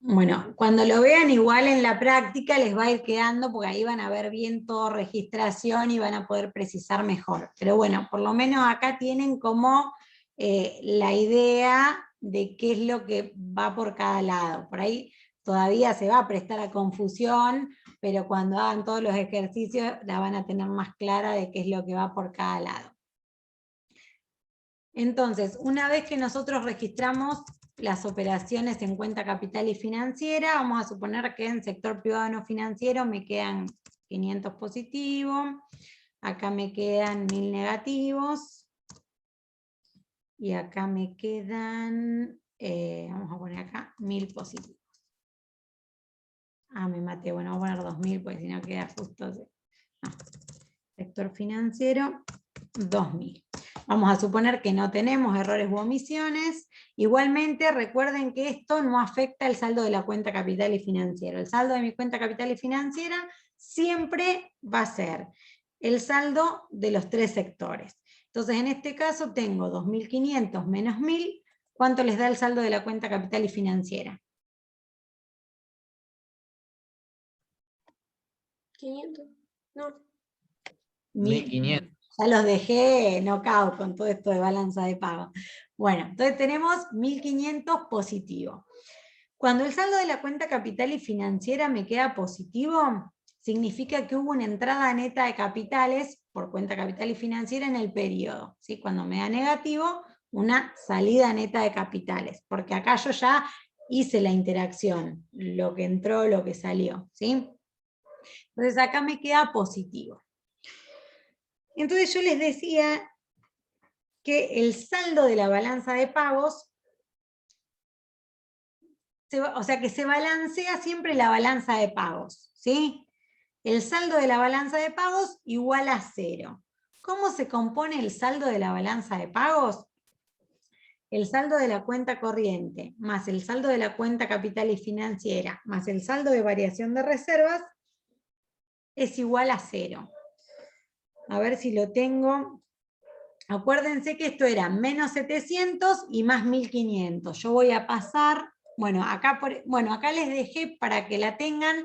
Bueno, cuando lo vean igual en la práctica les va a ir quedando, porque ahí van a ver bien todo registración y van a poder precisar mejor. Pero bueno, por lo menos acá tienen como la idea de qué es lo que va por cada lado. Por ahí todavía se va a prestar a confusión, pero cuando hagan todos los ejercicios la van a tener más clara de qué es lo que va por cada lado. Entonces, una vez que nosotros registramos las operaciones en cuenta capital y financiera, vamos a suponer que en sector privado no financiero me quedan 500 positivos, acá me quedan 1000 negativos, y acá me quedan, vamos a poner acá, 1000 positivos. Me maté, bueno, vamos a poner 2000 porque si no queda justo. No. Sector financiero, 2000. Vamos a suponer que no tenemos errores u omisiones. Igualmente, recuerden que esto no afecta el saldo de la cuenta capital y financiera. El saldo de mi cuenta capital y financiera siempre va a ser el saldo de los tres sectores. Entonces, en este caso tengo 2.500 menos 1000. ¿Cuánto les da el saldo de la cuenta capital y financiera? 500, no. 1500. Ya los dejé knockout con todo esto de balanza de pago. Bueno, entonces tenemos 1500 positivo. Cuando el saldo de la cuenta capital y financiera me queda positivo, significa que hubo una entrada neta de capitales por cuenta capital y financiera en el periodo. ¿Sí? Cuando me da negativo, una salida neta de capitales, porque acá yo ya hice la interacción, lo que entró, lo que salió. ¿Sí? Entonces acá me queda positivo. Entonces yo les decía que el saldo de la balanza de pagos, o sea que se balancea siempre la balanza de pagos, ¿sí? El saldo de la balanza de pagos igual a 0. ¿Cómo se compone el saldo de la balanza de pagos? El saldo de la cuenta corriente, más el saldo de la cuenta capital y financiera, más el saldo de variación de reservas, es igual a 0. A ver si lo tengo. Acuérdense que esto era menos 700 y más 1500. Yo voy a pasar, acá les dejé para que la tengan,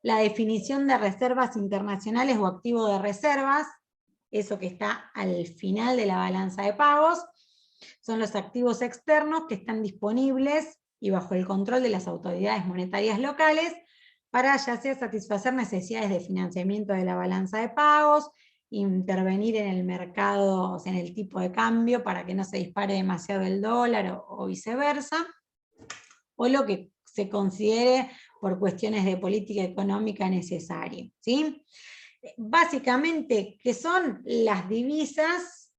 la definición de reservas internacionales o activo de reservas, eso que está al final de la balanza de pagos, son los activos externos que están disponibles y bajo el control de las autoridades monetarias locales para ya sea satisfacer necesidades de financiamiento de la balanza de pagos, intervenir en el mercado, o sea, en el tipo de cambio para que no se dispare demasiado el dólar o viceversa, o lo que se considere por cuestiones de política económica necesario, ¿sí? Básicamente, ¿qué son las divisas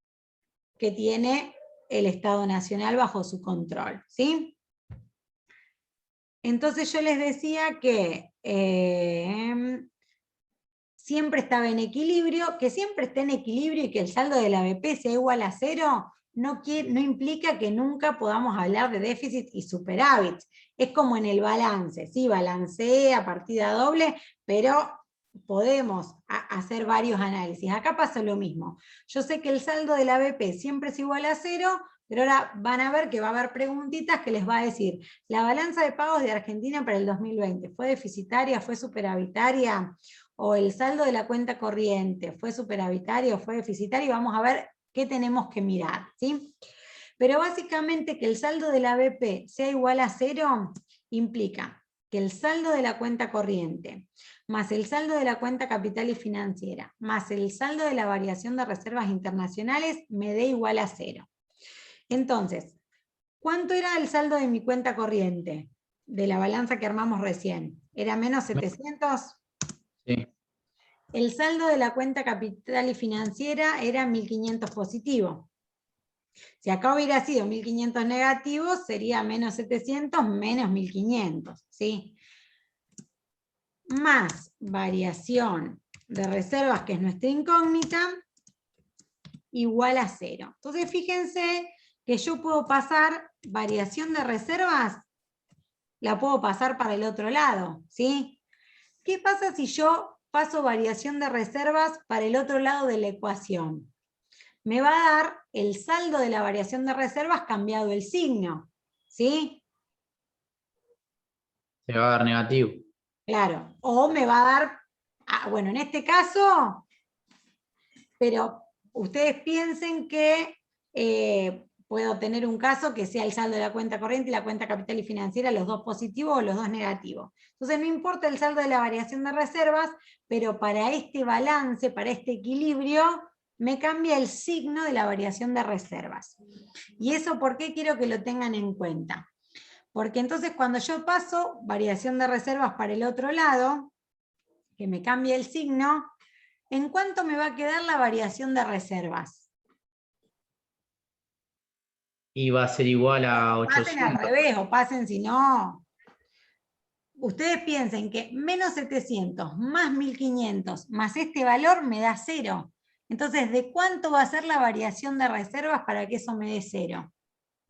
que tiene el Estado Nacional bajo su control? ¿Sí? Entonces yo les decía que siempre estaba en equilibrio, que siempre esté en equilibrio y que el saldo de la BP sea igual a 0, no implica que nunca podamos hablar de déficit y superávit. Es como en el balance, ¿sí? Balancea, partida doble, pero podemos hacer varios análisis. Acá pasa lo mismo. Yo sé que el saldo de la BP siempre es igual a 0, pero ahora van a ver que va a haber preguntitas que les va a decir, ¿la balanza de pagos de Argentina para el 2020 fue deficitaria, fue superavitaria? ¿O el saldo de la cuenta corriente fue superavitario o fue deficitario? Vamos a ver qué tenemos que mirar, ¿sí? Pero básicamente que el saldo de la BP sea igual a 0 implica que el saldo de la cuenta corriente, más el saldo de la cuenta capital y financiera, más el saldo de la variación de reservas internacionales, me dé igual a 0. Entonces, ¿cuánto era el saldo de mi cuenta corriente? De la balanza que armamos recién. ¿Era menos 700? Sí. El saldo de la cuenta capital y financiera era 1500 positivo. Si acá hubiera sido 1500 negativo, sería menos 700 menos 1500, ¿sí? Más variación de reservas, que es nuestra incógnita, igual a 0. Entonces fíjense que yo puedo pasar variación de reservas, la puedo pasar para el otro lado, ¿sí? ¿Qué pasa si yo paso variación de reservas para el otro lado de la ecuación? me va a dar el saldo de la variación de reservas cambiado el signo, ¿sí? Se va a dar negativo. Claro, o me va a dar, bueno, en este caso, pero ustedes piensen que puedo tener un caso que sea el saldo de la cuenta corriente y la cuenta capital y financiera, los dos positivos o los dos negativos. Entonces no importa el saldo de la variación de reservas, pero para este balance, para este equilibrio, me cambia el signo de la variación de reservas. ¿Y eso por qué quiero que lo tengan en cuenta? Porque entonces cuando yo paso variación de reservas para el otro lado, que me cambie el signo, ¿en cuánto me va a quedar la variación de reservas? Y va a ser igual a Pasen al 800. revés o pasen si no. Ustedes piensen que menos 700 más 1500 más este valor me da 0. Entonces, ¿de cuánto va a ser la variación de reservas para que eso me dé 0?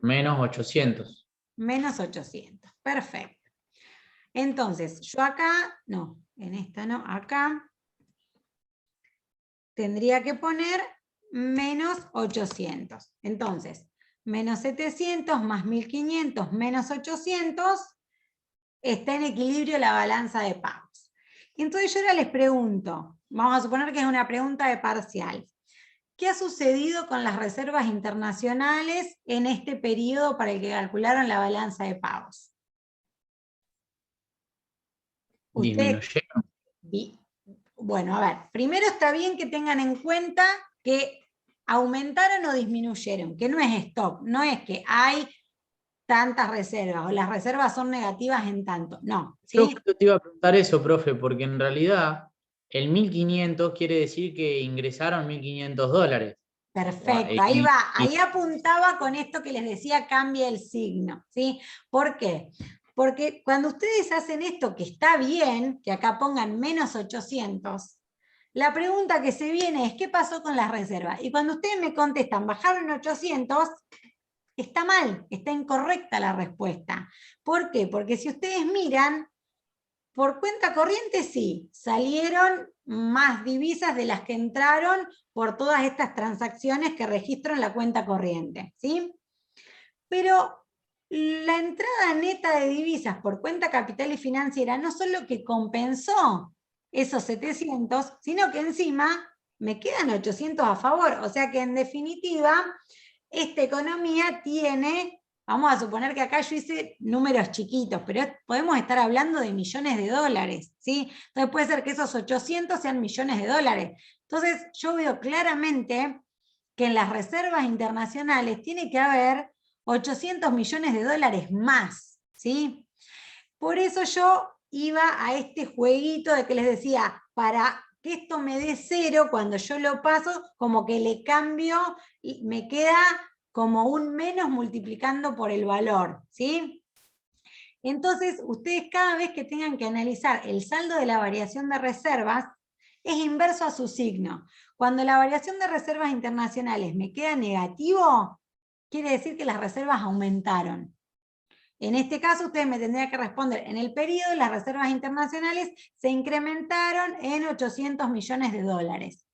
Menos 800. Menos 800. Perfecto. Entonces, yo acá, no, en esta no, acá tendría que poner menos 800. Entonces, menos 700 más 1500 menos 800 está en equilibrio la balanza de pagos. Y entonces yo ahora les pregunto, vamos a suponer que es una pregunta de parcial. ¿Qué ha sucedido con las reservas internacionales en este periodo para el que calcularon la balanza de pagos? Ustedes, Disminuyeron. bueno, a ver, primero está bien que tengan en cuenta que aumentaron o disminuyeron, que no es stock, no es que hay tantas reservas o las reservas son negativas en tanto, no. ¿sí? Yo justo te iba a preguntar eso, profe, porque en realidad el 1500 quiere decir que ingresaron $1500. Perfecto, ahí Y, va, ahí apuntaba con esto que les decía, cambia el signo, ¿sí? ¿Por qué? Porque cuando ustedes hacen esto, que está bien, que acá pongan menos 800, la pregunta que se viene es, ¿qué pasó con las reservas? Y cuando ustedes me contestan, bajaron 800, está mal, está incorrecta la respuesta. ¿Por qué? Porque si ustedes miran, por cuenta corriente sí, salieron más divisas de las que entraron por todas estas transacciones que registro en la cuenta corriente, ¿sí? Pero la entrada neta de divisas por cuenta capital y financiera no solo que compensó esos 700, sino que encima me quedan 800 a favor, o sea que en definitiva esta economía tiene, vamos a suponer que acá yo hice números chiquitos, pero podemos estar hablando de millones de dólares, ¿sí? Entonces puede ser que esos 800 sean millones de dólares. Entonces yo veo claramente que en las reservas internacionales tiene que haber 800 millones de dólares más, ¿sí? Por eso yo iba a este jueguito de que les decía, para que esto me dé 0, cuando yo lo paso, como que le cambio, y me queda como un menos multiplicando por el valor, ¿sí? Entonces, ustedes cada vez que tengan que analizar el saldo de la variación de reservas, es inverso a su signo. Cuando la variación de reservas internacionales me queda negativo, quiere decir que las reservas aumentaron. En este caso, ustedes me tendrían que responder, en el periodo las reservas internacionales se incrementaron en 800 millones de dólares.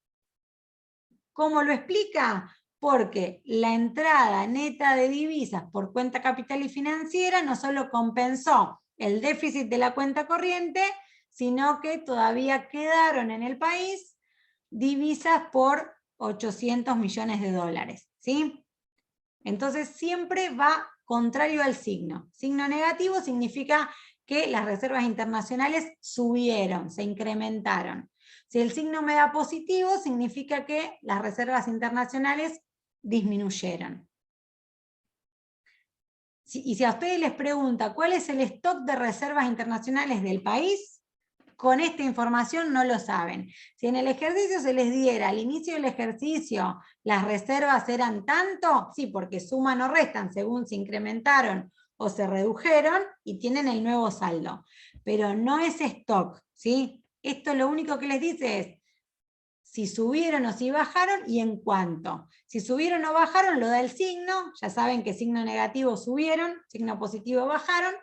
¿Cómo lo explica? Porque la entrada neta de divisas por cuenta capital y financiera no solo compensó el déficit de la cuenta corriente, sino que todavía quedaron en el país divisas por 800 millones de dólares. ¿Sí? Entonces siempre va contrario al signo. Signo negativo significa que las reservas internacionales subieron, se incrementaron. Si el signo me da positivo, significa que las reservas internacionales disminuyeron. Y si a ustedes les pregunta cuál es el stock de reservas internacionales del país, con esta información no lo saben. Si en el ejercicio se les diera al inicio del ejercicio las reservas eran tanto, sí, porque suman o restan según se incrementaron o se redujeron y tienen el nuevo saldo. Pero no es stock, ¿sí? Esto lo único que les dice es si subieron o si bajaron y en cuánto. Si subieron o bajaron lo da el signo, ya saben que signo negativo subieron, signo positivo bajaron,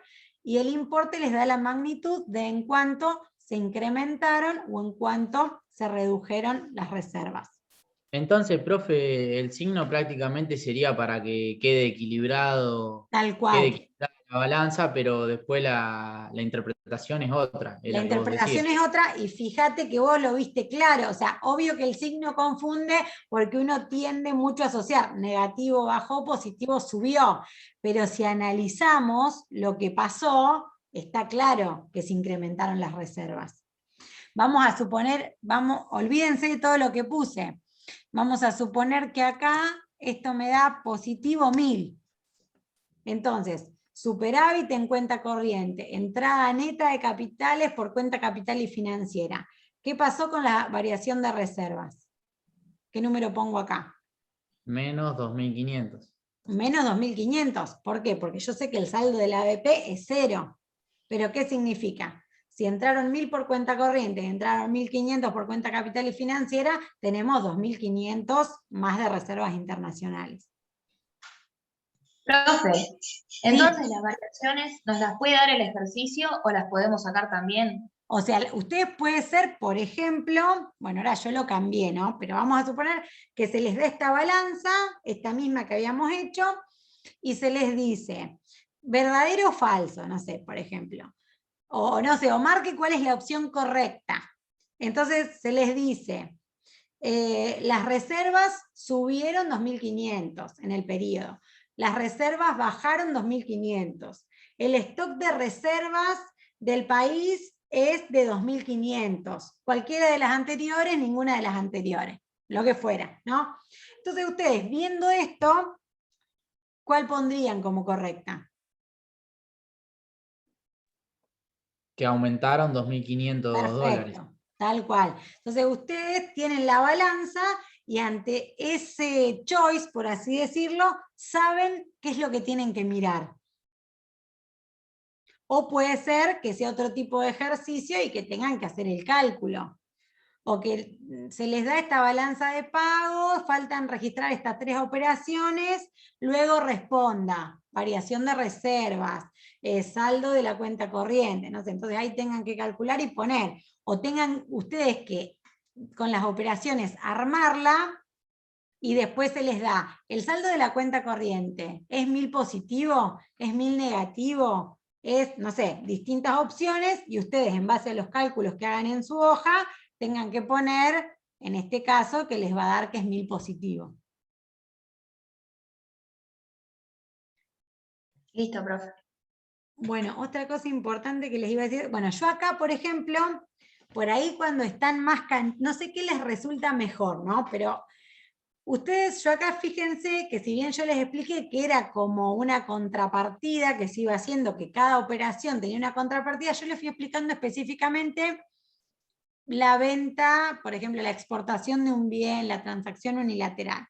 y el importe les da la magnitud de en cuánto se incrementaron o en cuánto se redujeron las reservas. Entonces, profe, el signo prácticamente sería para que quede equilibrado, Tal cual. la balanza, pero después la interpretación es otra, es La la que vos interpretación decís. es otra y fíjate que vos lo viste claro, o sea, obvio que el signo confunde porque uno tiende mucho a asociar negativo bajó, positivo subió, pero si analizamos lo que pasó, está claro que se incrementaron las reservas. Vamos a suponer, olvídense de todo lo que puse, vamos a suponer que acá esto me da positivo 1000. Entonces, superávit en cuenta corriente, entrada neta de capitales por cuenta capital y financiera. ¿Qué pasó con la variación de reservas? ¿Qué número pongo acá? Menos 2.500. Menos 2.500. ¿Por qué? Porque yo sé que el saldo del ABP es 0. ¿Pero qué significa? Si entraron 1000 por cuenta corriente y entraron 1500 por cuenta capital y financiera, tenemos 2500 más de reservas internacionales. Profe, Sí. entonces las variaciones nos las puede dar el ejercicio o las podemos sacar también. O sea, ustedes puede ser, por ejemplo, bueno, ahora yo lo cambié, ¿no? Pero vamos a suponer que se les da esta balanza, esta misma que habíamos hecho, y se les dice, verdadero o falso, no sé, por ejemplo. O no sé, o marque cuál es la opción correcta. Entonces se les dice, las reservas subieron 2.500 en el periodo. Las reservas bajaron 2.500. El stock de reservas del país es de 2.500. Cualquiera de las anteriores, ninguna de las anteriores. Lo que fuera, ¿no? Entonces ustedes, viendo esto, ¿cuál pondrían como correcta? Que aumentaron 2.500 dólares. Perfecto, tal cual. Entonces ustedes tienen la balanza y ante ese choice, por así decirlo, saben qué es lo que tienen que mirar. O puede ser que sea otro tipo de ejercicio y que tengan que hacer el cálculo. O que se les da esta balanza de pagos, faltan registrar estas 3 operaciones, luego responda, variación de reservas, saldo de la cuenta corriente, no sé, entonces ahí tengan que calcular y poner, o tengan ustedes que con las operaciones armarla, y después se les da el saldo de la cuenta corriente, ¿es 1000 positivo? ¿Es 1000 negativo? Es, no sé, distintas opciones, y ustedes en base a los cálculos que hagan en su hoja, tengan que poner, en este caso, que les va a dar que es 1000 positivo. Listo, profe. Bueno, otra cosa importante que les iba a decir, bueno, yo acá, por ejemplo, por ahí cuando están más, no sé qué les resulta mejor, ¿no? Pero ustedes, yo acá fíjense que si bien yo les expliqué que era como una contrapartida que se iba haciendo, que cada operación tenía una contrapartida, yo les fui explicando específicamente la venta, por ejemplo, la exportación de un bien, la transacción unilateral.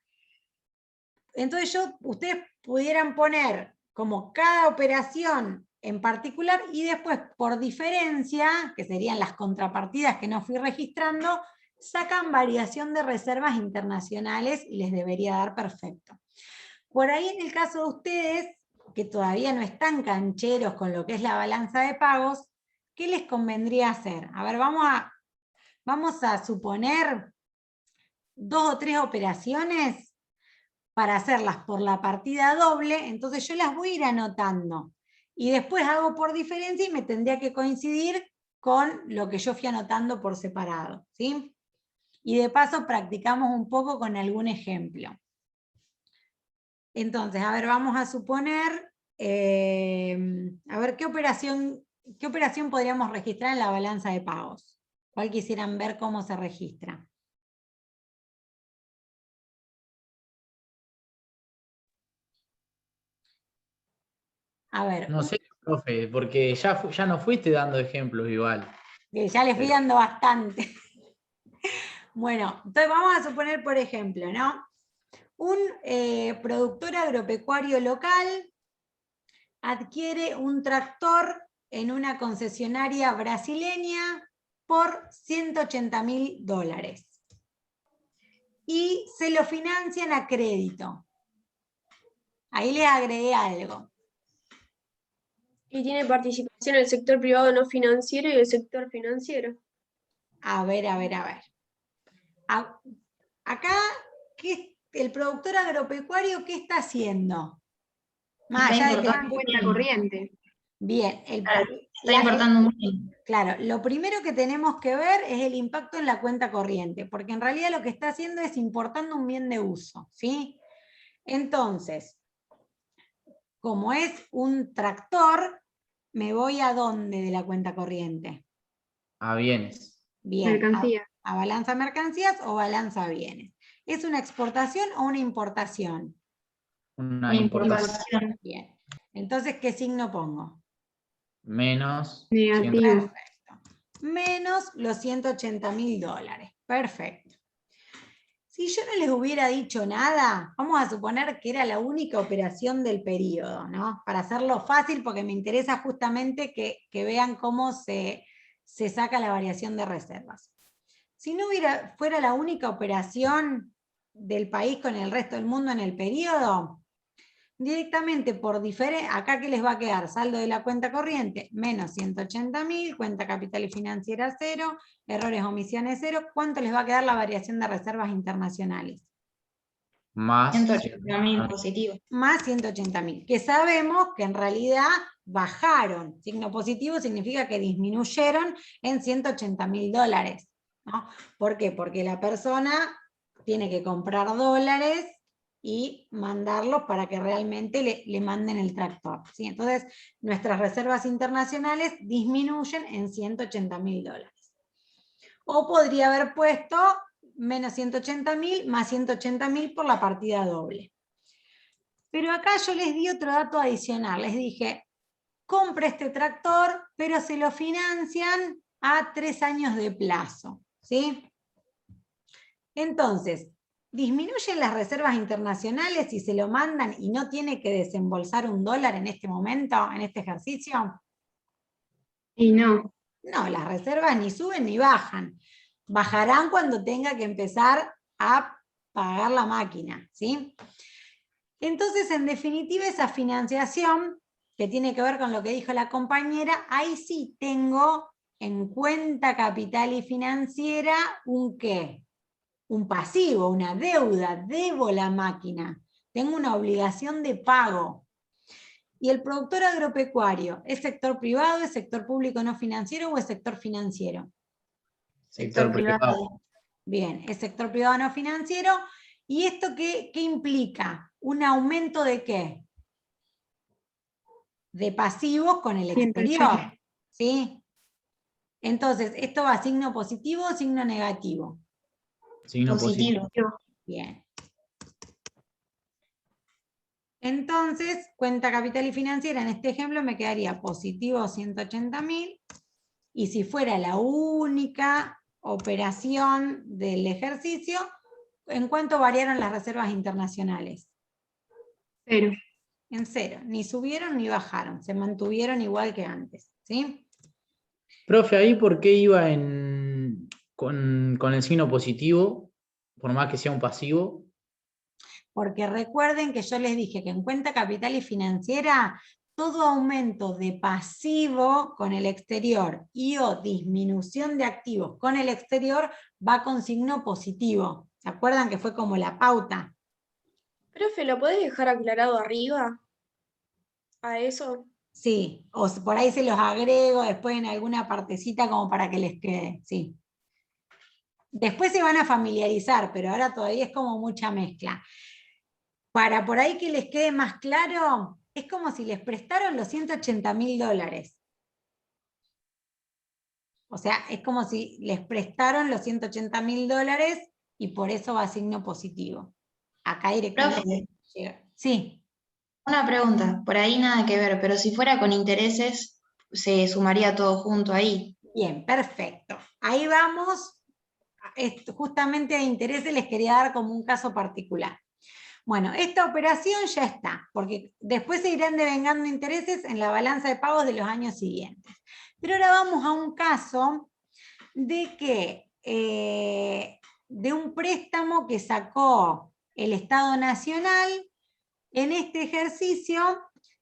Entonces ustedes pudieran poner como cada operación en particular y después por diferencia, que serían las contrapartidas que no fui registrando, sacan variación de reservas internacionales y les debería dar perfecto. Por ahí en el caso de ustedes, que todavía no están cancheros con lo que es la balanza de pagos, ¿qué les convendría hacer? A ver, vamos a suponer 2 o 3 operaciones para hacerlas por la partida doble, entonces yo las voy a ir anotando. Y después hago por diferencia y me tendría que coincidir con lo que yo fui anotando por separado, ¿sí? Y de paso practicamos un poco con algún ejemplo. Entonces, a ver, vamos a suponer, a ver, ¿qué operación podríamos registrar en la balanza de pagos? ¿Cuál quisieran ver cómo se registra? A ver, No sé, profe, porque ya no fuiste dando ejemplos igual. ya les fui dando bastante. Bueno, entonces vamos a suponer, por ejemplo, ¿no? Un productor agropecuario local adquiere un tractor en una concesionaria brasileña por $180.000 y se lo financian a crédito. Ahí les agregué algo. Y tiene participación el sector privado no financiero y el sector financiero. A ver. Acá el productor agropecuario, ¿qué está haciendo? Está Más allá de que importando Cuenta corriente. bien, Está importando mucho. claro, lo primero que tenemos que ver es el impacto en la cuenta corriente, porque en realidad lo que está haciendo es importando un bien de uso, ¿sí? Entonces, como es un tractor, me voy a dónde de la cuenta corriente. A bienes. Bien, Mercancía. a balanza mercancías o balanza bienes. ¿Es una exportación o una importación? Una importación. Bien. Entonces, ¿qué signo pongo? Menos. Negativo. Perfecto. Menos los $180.000. Perfecto. Si yo no les hubiera dicho nada, vamos a suponer que era la única operación del periodo, ¿no? Para hacerlo fácil, porque me interesa justamente que vean cómo se saca la variación de reservas. Si no fuera la única operación del país con el resto del mundo en el periodo, directamente por diferencia, acá que les va a quedar saldo de la cuenta corriente, menos 180.000, cuenta capital y financiera 0, errores, omisiones 0, ¿cuánto les va a quedar la variación de reservas internacionales? Más 180.000 positivo. Más 180.000, que sabemos que en realidad bajaron. Signo positivo significa que disminuyeron en $180.000, ¿no? ¿Por qué? Porque la persona tiene que comprar dólares y mandarlos para que realmente le manden el tractor, ¿sí? Entonces, nuestras reservas internacionales disminuyen en $180.000. O podría haber puesto menos 180.000 más 180.000 por la partida doble. Pero acá yo les di otro dato adicional, les dije, compre este tractor, pero se lo financian a 3 años de plazo, ¿sí? Entonces, ¿disminuyen las reservas internacionales si se lo mandan y no tiene que desembolsar $1 en este momento, en este ejercicio? Y no. No, las reservas ni suben ni bajan. Bajarán cuando tenga que empezar a pagar la máquina, ¿sí? Entonces, en definitiva, esa financiación, que tiene que ver con lo que dijo la compañera, ahí sí tengo en cuenta capital y financiera un ¿qué? Un pasivo, una deuda, debo la máquina, tengo una obligación de pago. ¿Y el productor agropecuario es sector privado, es sector público no financiero o es sector financiero? sector privado. Bien, es sector privado no financiero. ¿Y esto qué implica? ¿Un aumento de qué? De pasivos con el exterior, ¿sí? Entonces, ¿esto va a signo positivo o signo negativo? Signo positivo. Bien. Entonces, cuenta capital y financiera, en este ejemplo me quedaría positivo 180.000, y si fuera la única operación del ejercicio, ¿en cuánto variaron las reservas internacionales? 0. En 0, ni subieron ni bajaron, se mantuvieron igual que antes, ¿sí? Profe, ¿ahí por qué iba con el signo positivo, por más que sea un pasivo? Porque recuerden que yo les dije que en cuenta capital y financiera, todo aumento de pasivo con el exterior y o disminución de activos con el exterior va con signo positivo. ¿Se acuerdan que fue como la pauta? Profe, ¿lo podés dejar aclarado arriba? ¿A eso? Sí, o por ahí se los agrego después en alguna partecita como para que les quede, sí. Después se van a familiarizar, pero ahora todavía es como mucha mezcla. Para por ahí que les quede más claro, es como si les prestaron los $180.000. O sea, es como si les prestaron los $180.000 y por eso va a signo positivo. Acá directamente llega. Sí. Una pregunta, por ahí nada que ver, pero si fuera con intereses, se sumaría todo junto ahí. Bien, perfecto. Ahí vamos. Justamente de intereses les quería dar como un caso particular. Bueno, esta operación ya está, porque después se irán devengando intereses en la balanza de pagos de los años siguientes. Pero ahora vamos a un caso de que de un préstamo que sacó el Estado Nacional. En este ejercicio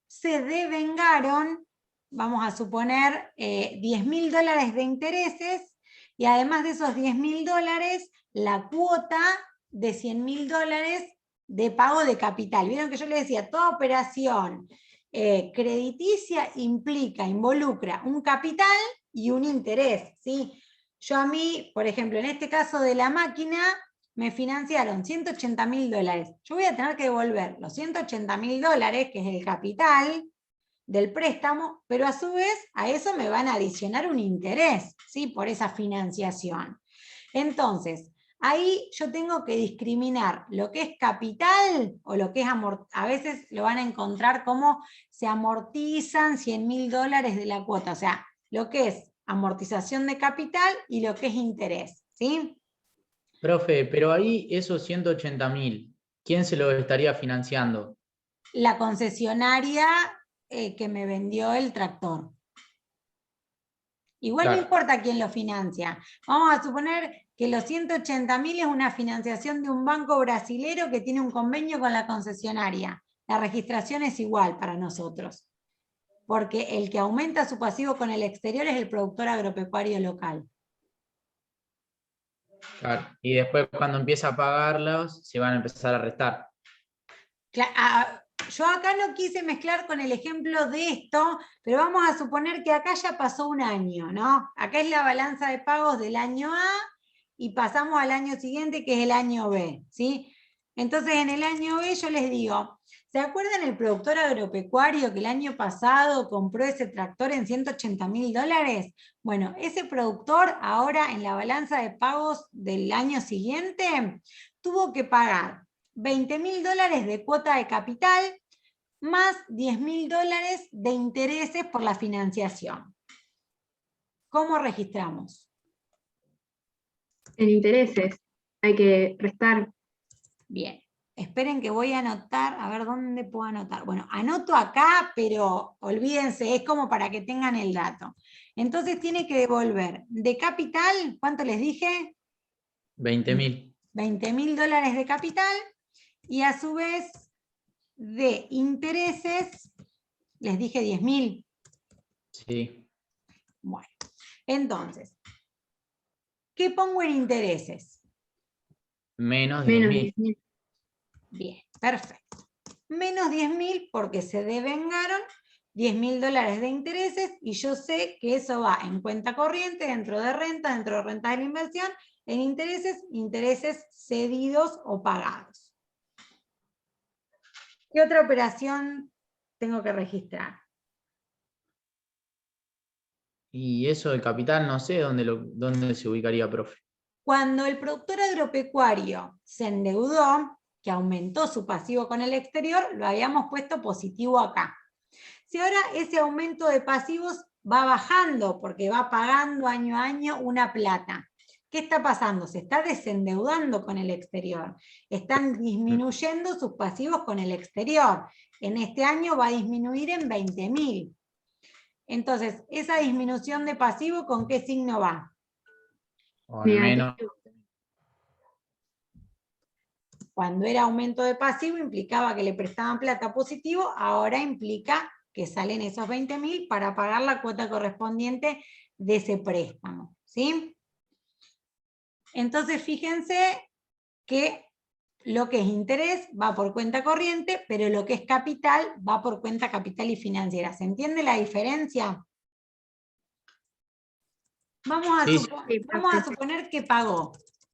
se devengaron, vamos a suponer, $10.000 de intereses, y además de esos $10.000, la cuota de $100.000 de pago de capital. Vieron que yo les decía, toda operación crediticia involucra un capital y un interés, ¿sí? Yo a mí, por ejemplo, en este caso de la máquina, me financiaron $180.000. Yo voy a tener que devolver los $180.000, que es el capital del préstamo, pero a su vez a eso me van a adicionar un interés, ¿sí? Por esa financiación. Entonces, ahí yo tengo que discriminar lo que es capital o lo que es a veces lo van a encontrar como se amortizan $100.000 de la cuota, o sea, lo que es amortización de capital y lo que es interés, ¿sí? Profe, pero ahí esos 180.000, ¿quién se lo estaría financiando? La concesionaria que me vendió el tractor. Igual no Claro. importa quién lo financia. Vamos a suponer que los 180.000 es una financiación de un banco brasilero que tiene un convenio con la concesionaria. La registración es igual para nosotros, porque el que aumenta su pasivo con el exterior es el productor agropecuario local. Claro. Y después cuando empieza a pagarlos, se van a empezar a restar. Yo acá no quise mezclar con el ejemplo de esto, pero vamos a suponer que acá ya pasó un año, ¿no? Acá es la balanza de pagos del año A y pasamos al año siguiente, que es el año B, ¿sí? Entonces en el año B yo les digo, ¿se acuerdan el productor agropecuario que el año pasado compró ese tractor en $180.000? Bueno, ese productor ahora en la balanza de pagos del año siguiente tuvo que pagar $20.000 de cuota de capital más $10.000 de intereses por la financiación. ¿Cómo registramos? En intereses hay que restar. Bien, esperen que voy a anotar, a ver dónde puedo anotar. Bueno, anoto acá, pero olvídense, es como para que tengan el dato. Entonces tiene que devolver de capital, ¿cuánto les dije? 20.000. $20.000 de capital, y a su vez de intereses, les dije 10.000. Sí. Bueno, entonces, ¿qué pongo en intereses? Menos Menos 10.000. 10.000. Bien, perfecto. Menos 10.000 porque se devengaron $10.000 de intereses y yo sé que eso va en cuenta corriente, dentro de renta de la inversión, en intereses cedidos o pagados. ¿Qué otra operación tengo que registrar? Y eso de capital, no sé dónde se ubicaría, profe. Cuando el productor agropecuario se endeudó, que aumentó su pasivo con el exterior, lo habíamos puesto positivo acá. Si ahora ese aumento de pasivos va bajando, porque va pagando año a año una plata, ¿qué está pasando? Se está desendeudando con el exterior. Están disminuyendo sus pasivos con el exterior. En este año va a disminuir en 20.000. Entonces, esa disminución de pasivo, ¿con qué signo va? Con menos. Negativo. Cuando era aumento de pasivo implicaba que le prestaban plata positivo, ahora implica que salen esos 20.000 para pagar la cuota correspondiente de ese préstamo, ¿sí? Entonces fíjense que lo que es interés va por cuenta corriente, pero lo que es capital va por cuenta capital y financiera. ¿Se entiende la diferencia? Vamos a suponer que pagó,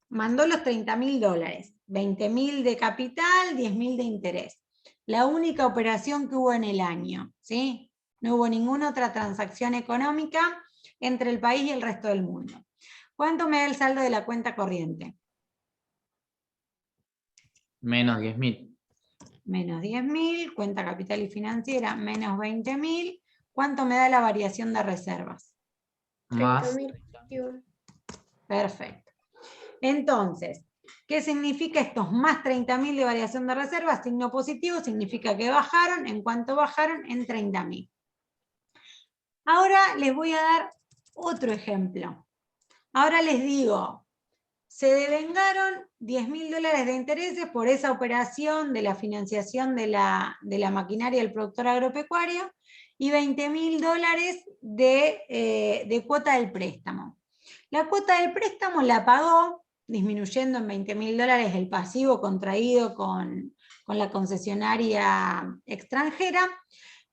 mandó los $30.000, 20.000 de capital, 10.000 de interés. La única operación que hubo en el año, ¿sí? No hubo ninguna otra transacción económica entre el país y el resto del mundo. ¿Cuánto me da el saldo de la cuenta corriente? Menos 10.000. Menos 10.000, cuenta capital y financiera, menos 20.000. ¿Cuánto me da la variación de reservas? Más 30.000. Perfecto. Entonces, ¿qué significa estos más 30.000 de variación de reservas? Signo positivo significa que bajaron. ¿En cuánto bajaron? En 30.000. Ahora les voy a dar otro ejemplo. Ahora les digo, se devengaron $10.000 de intereses por esa operación de la financiación de la maquinaria del productor agropecuario y $20.000 de cuota del préstamo. La cuota del préstamo la pagó disminuyendo en 20.000 dólares el pasivo contraído con la concesionaria extranjera,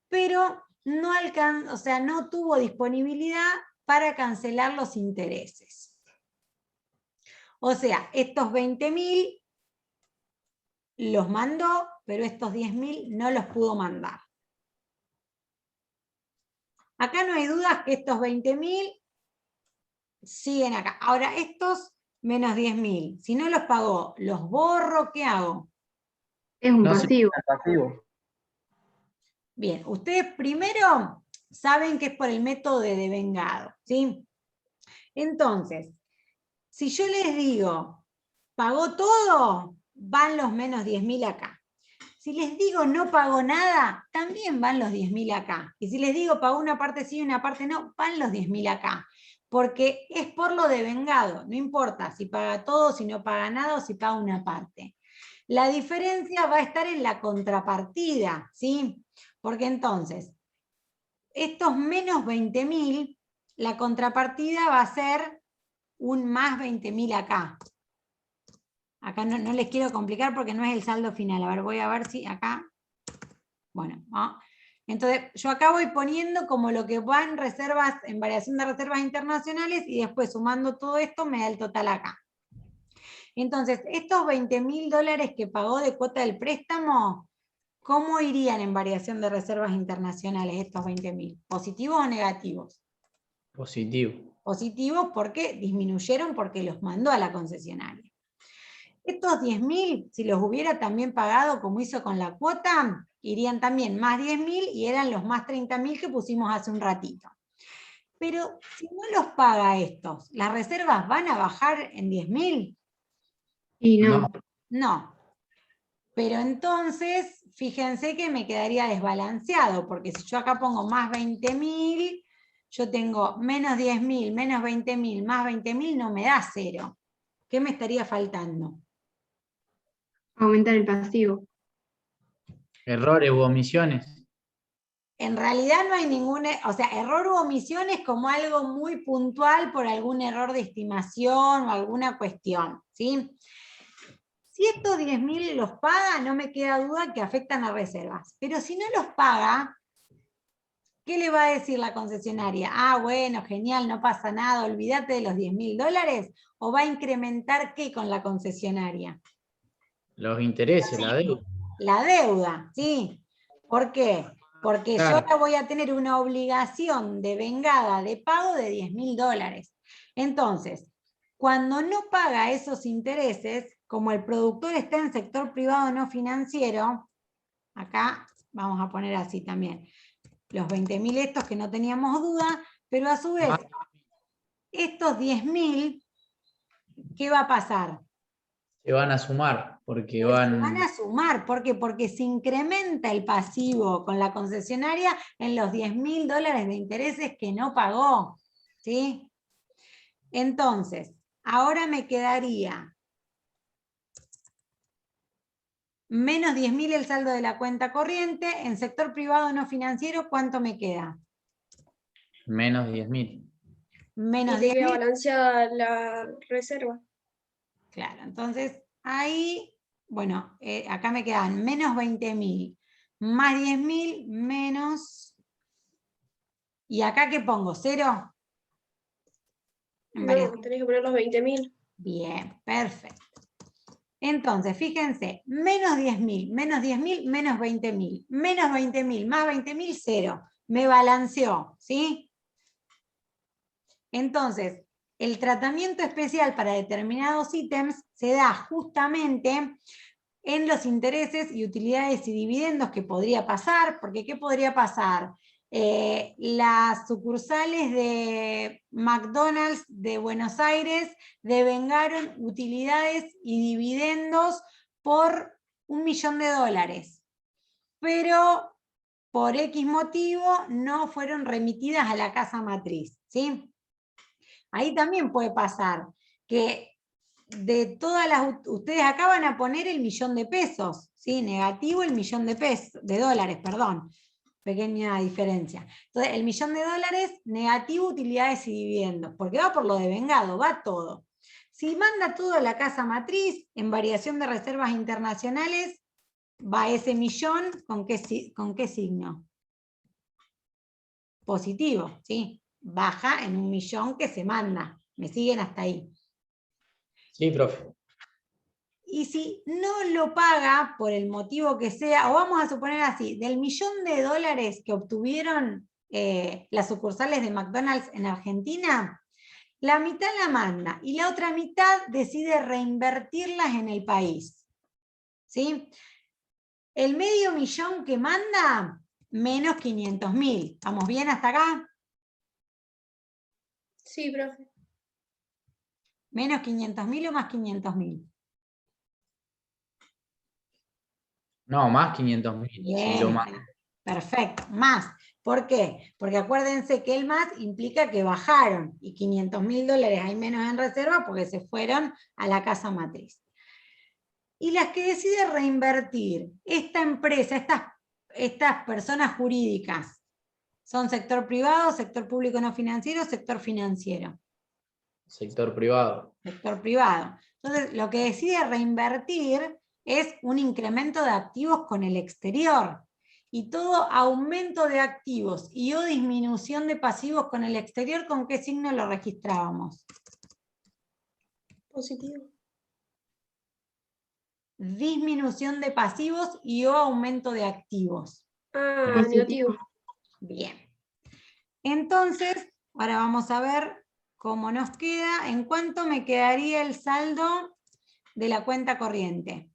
pero no tuvo disponibilidad para cancelar los intereses. O sea, estos 20.000 los mandó, pero estos 10.000 no los pudo mandar. Acá no hay dudas que estos 20.000 siguen acá. Ahora, estos menos 10.000, si no los pagó, ¿los borro? ¿Qué hago? Es un No se pasivo. pasivo. Bien, ustedes primero saben que es por el método de devengado, ¿sí? Entonces, si yo les digo, ¿pagó todo? Van los menos 10.000 acá. Si les digo no pagó nada, también van los 10.000 acá. Y si les digo pagó una parte sí y una parte no, van los 10.000 acá. Porque es por lo devengado, no importa si paga todo, si no paga nada o si paga una parte. La diferencia va a estar en la contrapartida, ¿sí? Porque entonces, estos menos 20.000, la contrapartida va a ser un más 20.000 acá. Acá no les quiero complicar porque no es el saldo final. A ver, voy a ver si acá... Bueno, ¿no? Entonces yo acá voy poniendo como lo que va en reservas, en variación de reservas internacionales, y después sumando todo esto me da el total acá. Entonces, estos 20.000 dólares que pagó de cuota del préstamo, ¿cómo irían en variación de reservas internacionales estos 20.000? ¿Positivos o negativos? Positivo. Positivos porque disminuyeron porque los mandó a la concesionaria. Estos 10.000, si los hubiera también pagado como hizo con la cuota, irían también más 10.000 y eran los más 30.000 que pusimos hace un ratito. Pero si no los paga estos, ¿las reservas van a bajar en 10.000? Y no. No. Pero entonces, fíjense que me quedaría desbalanceado, porque si yo acá pongo más 20.000, yo tengo menos 10.000, menos 20.000, más 20.000, no me da 0. ¿Qué me estaría faltando? Aumentar el pasivo. Errores u omisiones. En realidad no hay ningún, o sea, error u omisión es como algo muy puntual por algún error de estimación o alguna cuestión, ¿sí? Si estos 10.000 los paga, no me queda duda que afectan a reservas. Pero si no los paga, ¿qué le va a decir la concesionaria? Ah, bueno, genial, no pasa nada, olvídate de los 10.000 dólares. ¿O va a incrementar qué con la concesionaria? Los intereses, la deuda. La deuda, ¿sí? ¿Por qué? Porque yo ahora voy a tener una obligación de vengada de pago de 10.000 dólares. Entonces, cuando no paga esos intereses, como el productor está en sector privado no financiero, acá vamos a poner así también, los 20.000 estos que no teníamos duda, pero a su vez, estos 10.000, ¿qué va a pasar? Se van a sumar, porque Se van... van a sumar, ¿por qué? Porque se incrementa el pasivo con la concesionaria en los 10.000 dólares de intereses que no pagó, ¿sí? Entonces, ahora me quedaría menos 10.000 el saldo de la cuenta corriente. En sector privado no financiero, ¿cuánto me queda? Menos 10.000. Menos Y te queda 10.000. balanceada la reserva. Claro, entonces ahí, bueno, acá me quedan menos 20.000, más 10.000, menos... ¿Y acá qué pongo? ¿0? No, tenés que poner los 20.000. Bien, perfecto. Entonces, fíjense, menos 10.000, menos 10.000, menos 20.000, menos 20.000, más 20.000, 0. Me balanceó, ¿sí? Entonces, el tratamiento especial para determinados ítems se da justamente en los intereses y utilidades y dividendos que podría pasar, porque ¿qué podría pasar? Las sucursales de McDonald's de Buenos Aires devengaron utilidades y dividendos por $1.000.000 dólares, pero por X motivo no fueron remitidas a la casa matriz, ¿sí? Ahí también puede pasar que de todas las, ustedes acá van a poner el $1.000.000, ¿sí? Negativo el $1.000.000, de dólares, perdón, pequeña diferencia. Entonces, el $1.000.000, negativo utilidades y dividendos, porque va por lo devengado, va todo. Si manda todo a la casa matriz, en variación de reservas internacionales, va ese millón, ¿con qué signo? Positivo, ¿sí? Baja en un millón que se manda. ¿Me siguen hasta ahí? Sí, profe. Y si no lo paga por el motivo que sea, o vamos a suponer así, del $1.000.000 que obtuvieron las sucursales de McDonald's en Argentina, la mitad la manda y la otra mitad decide reinvertirlas en el país. ¿Sí? El $500.000 que manda, menos 500.000. ¿Vamos bien hasta acá? Sí, profe. ¿Menos 500.000 o más 500.000? No, más 500.000. Si lo Bien, mando. perfecto, más. ¿Por qué? Porque acuérdense que el más implica que bajaron y $500.000 hay menos en reserva porque se fueron a la casa matriz. Y las que decide reinvertir, esta empresa, estas personas jurídicas, ¿son sector privado, sector público no financiero, sector financiero? Sector privado. Sector privado. Entonces, lo que decide reinvertir es un incremento de activos con el exterior. Y todo aumento de activos y o disminución de pasivos con el exterior, ¿con qué signo lo registrábamos? Positivo. Disminución de pasivos y o aumento de activos. Ah, negativo. Bien. Entonces, ahora vamos a ver cómo nos queda, en cuánto me quedaría el saldo de la cuenta corriente.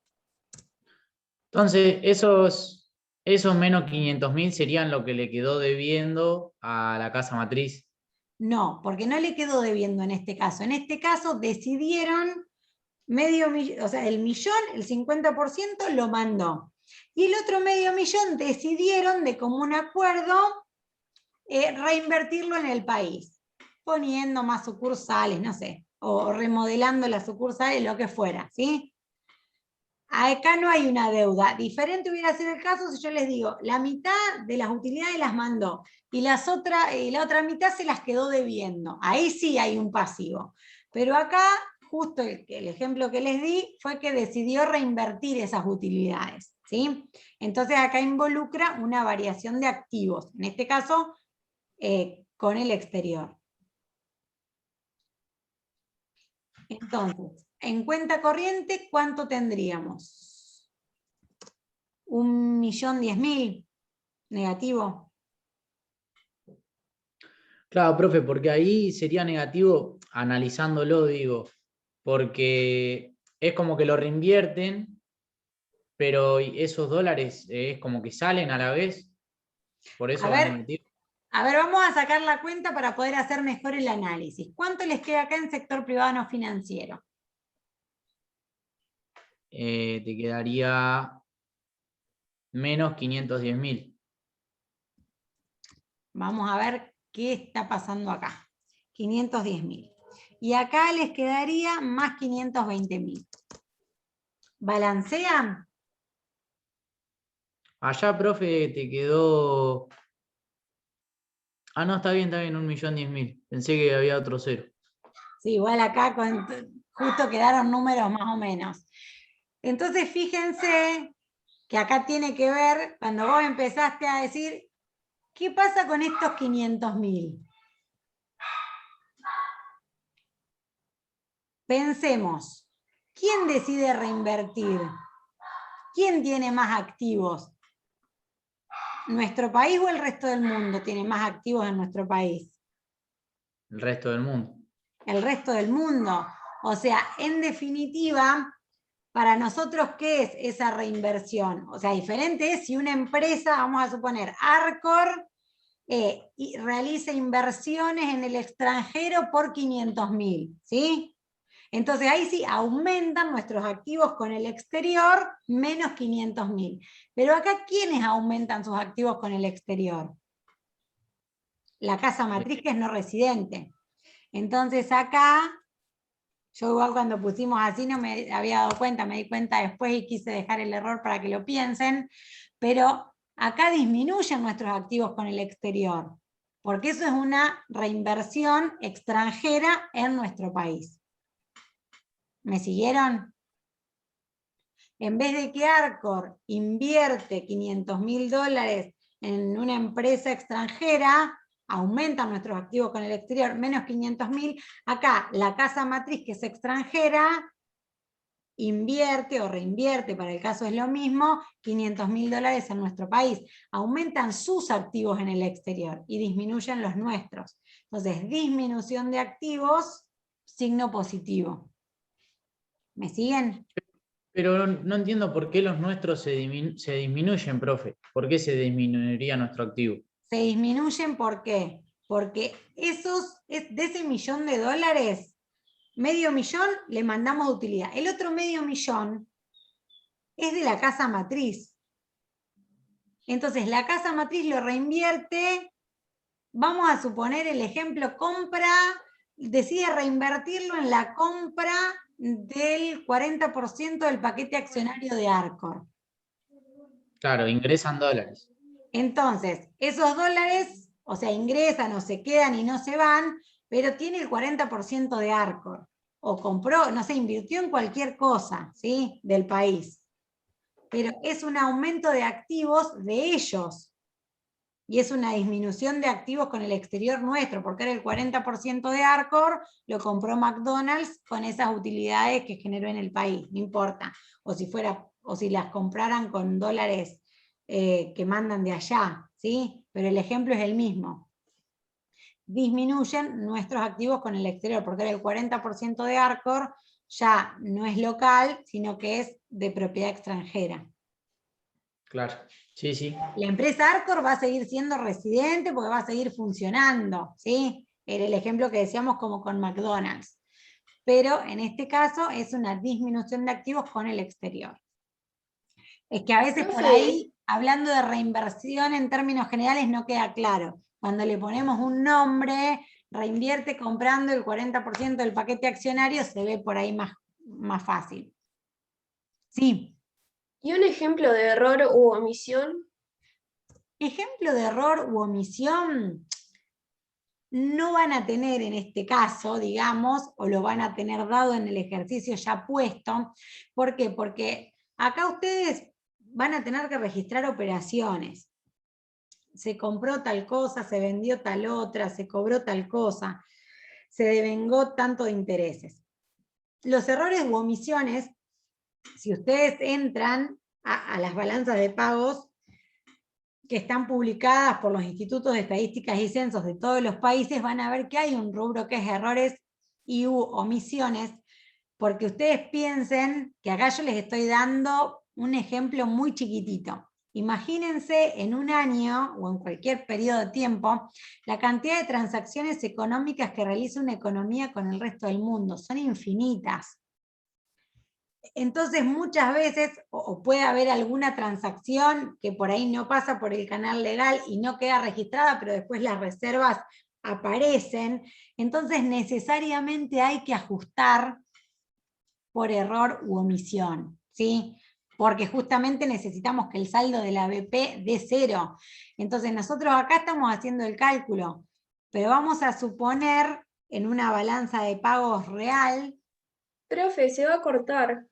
Entonces, esos menos 500.000 serían lo que le quedó debiendo a la casa matriz. No, porque no le quedó debiendo en este caso. En este caso decidieron o sea, el millón, el 50% lo mandó. Y el otro $500.000 decidieron de común acuerdo reinvertirlo en el país, poniendo más sucursales, no sé, o remodelando las sucursales, lo que fuera, ¿sí? Acá no hay una deuda. Diferente hubiera sido el caso si yo les digo, la mitad de las utilidades las mandó y la otra mitad se las quedó debiendo. Ahí sí hay un pasivo. Pero acá, justo el ejemplo que les di fue que decidió reinvertir esas utilidades, ¿sí? Entonces acá involucra una variación de activos, en este caso con el exterior. Entonces, en cuenta corriente, ¿cuánto tendríamos? 1.010.000, negativo. Claro, profe, porque ahí sería negativo, analizándolo, digo, porque es como que lo reinvierten, pero esos dólares es como que salen a la vez, por eso A va ver, negativo. vamos a sacar la cuenta para poder hacer mejor el análisis. ¿Cuánto les queda acá en sector privado no financiero? Te quedaría menos 510.000. Vamos a ver qué está pasando acá. 510.000. Y acá les quedaría más 520.000. ¿Balancean? Allá, profe, te quedó... Ah, no, está bien, 1.010.000. Pensé que había otro cero. Sí, igual acá justo quedaron números más o menos. Entonces fíjense que acá tiene que ver, cuando vos empezaste a decir, ¿qué pasa con estos 500.000? Pensemos, ¿quién decide reinvertir? ¿Quién tiene más activos? ¿Nuestro país o el resto del mundo tiene más activos en nuestro país? El resto del mundo. El resto del mundo. O sea, en definitiva, para nosotros, ¿qué es esa reinversión? O sea, diferente es si una empresa, vamos a suponer, Arcor, y realiza inversiones en el extranjero por 500.000, ¿sí? Entonces ahí sí aumentan nuestros activos con el exterior menos 500.000. Pero acá, ¿quiénes aumentan sus activos con el exterior? La casa matriz, que es no residente. Entonces acá, yo igual cuando pusimos así no me había dado cuenta, me di cuenta después y quise dejar el error para que lo piensen, pero acá disminuyen nuestros activos con el exterior, porque eso es una reinversión extranjera en nuestro país. ¿Me siguieron? En vez de que Arcor invierte $500.000 en una empresa extranjera, aumentan nuestros activos con el exterior, menos 500.000, acá la casa matriz, que es extranjera, invierte o reinvierte, para el caso es lo mismo, $500.000 en nuestro país. Aumentan sus activos en el exterior y disminuyen los nuestros. Entonces, disminución de activos, signo positivo. ¿Me siguen? Pero no entiendo por qué los nuestros se disminuyen, profe. ¿Por qué se disminuiría nuestro activo? Se disminuyen, ¿por qué? Porque de ese $1.000.000, medio millón le mandamos de utilidad. El otro medio millón es de la casa matriz. Entonces la casa matriz lo reinvierte, vamos a suponer el ejemplo, decide reinvertirlo en la compra del 40% del paquete accionario de Arcor. Claro, ingresan dólares. Entonces, esos dólares, o sea, ingresan o se quedan y no se van, pero tiene el 40% de Arcor. O compró, no sé, invirtió en cualquier cosa, ¿sí? Del país. Pero es un aumento de activos de ellos. Y es una disminución de activos con el exterior nuestro, porque era el 40% de Arcor, lo compró McDonald's con esas utilidades que generó en el país, no importa. O si las compraran con dólares que mandan de allá, ¿sí? Pero el ejemplo es el mismo. Disminuyen nuestros activos con el exterior, porque era el 40% de Arcor, ya no es local, sino que es de propiedad extranjera. Claro, sí, sí. La empresa Arcor va a seguir siendo residente porque va a seguir funcionando, ¿sí? Era el ejemplo que decíamos como con McDonald's. Pero en este caso es una disminución de activos con el exterior. Es que a veces por ahí, hablando de reinversión en términos generales, no queda claro. Cuando le ponemos un nombre, reinvierte comprando el 40% del paquete accionario, se ve por ahí más fácil. Sí. ¿Y un ejemplo de error u omisión? Ejemplo de error u omisión no van a tener en este caso, digamos, o lo van a tener dado en el ejercicio ya puesto. ¿Por qué? Porque acá ustedes van a tener que registrar operaciones. Se compró tal cosa, se vendió tal otra, se cobró tal cosa, se devengó tanto de intereses. Los errores u omisiones, si ustedes entran a las balanzas de pagos, que están publicadas por los institutos de estadísticas y censos de todos los países, van a ver que hay un rubro que es errores y omisiones, porque ustedes piensen que acá yo les estoy dando un ejemplo muy chiquitito. Imagínense en un año o en cualquier periodo de tiempo la cantidad de transacciones económicas que realiza una economía con el resto del mundo. Son infinitas. Entonces muchas veces o puede haber alguna transacción que por ahí no pasa por el canal legal y no queda registrada, pero después las reservas aparecen. Entonces necesariamente hay que ajustar por error u omisión, ¿sí? Porque justamente necesitamos que el saldo de la BP dé 0. Entonces nosotros acá estamos haciendo el cálculo, pero vamos a suponer en una balanza de pagos real. Profe, se va a cortar.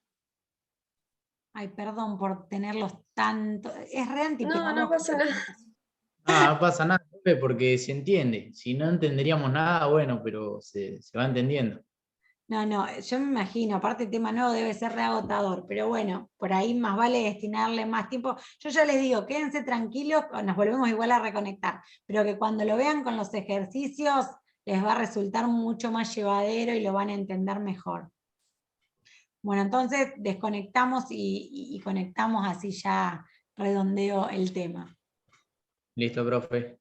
Ay, perdón por tenerlos tanto. Es re antipedagógico. No pasa nada. No pasa nada, profe, porque se entiende. Si no entenderíamos nada, bueno, pero se va entendiendo. No, yo me imagino, aparte el tema nuevo debe ser reagotador, pero bueno, por ahí más vale destinarle más tiempo. Yo ya les digo, quédense tranquilos, nos volvemos igual a reconectar, pero que cuando lo vean con los ejercicios les va a resultar mucho más llevadero y lo van a entender mejor. Bueno, entonces desconectamos y conectamos, así ya redondeo el tema. Listo, profe.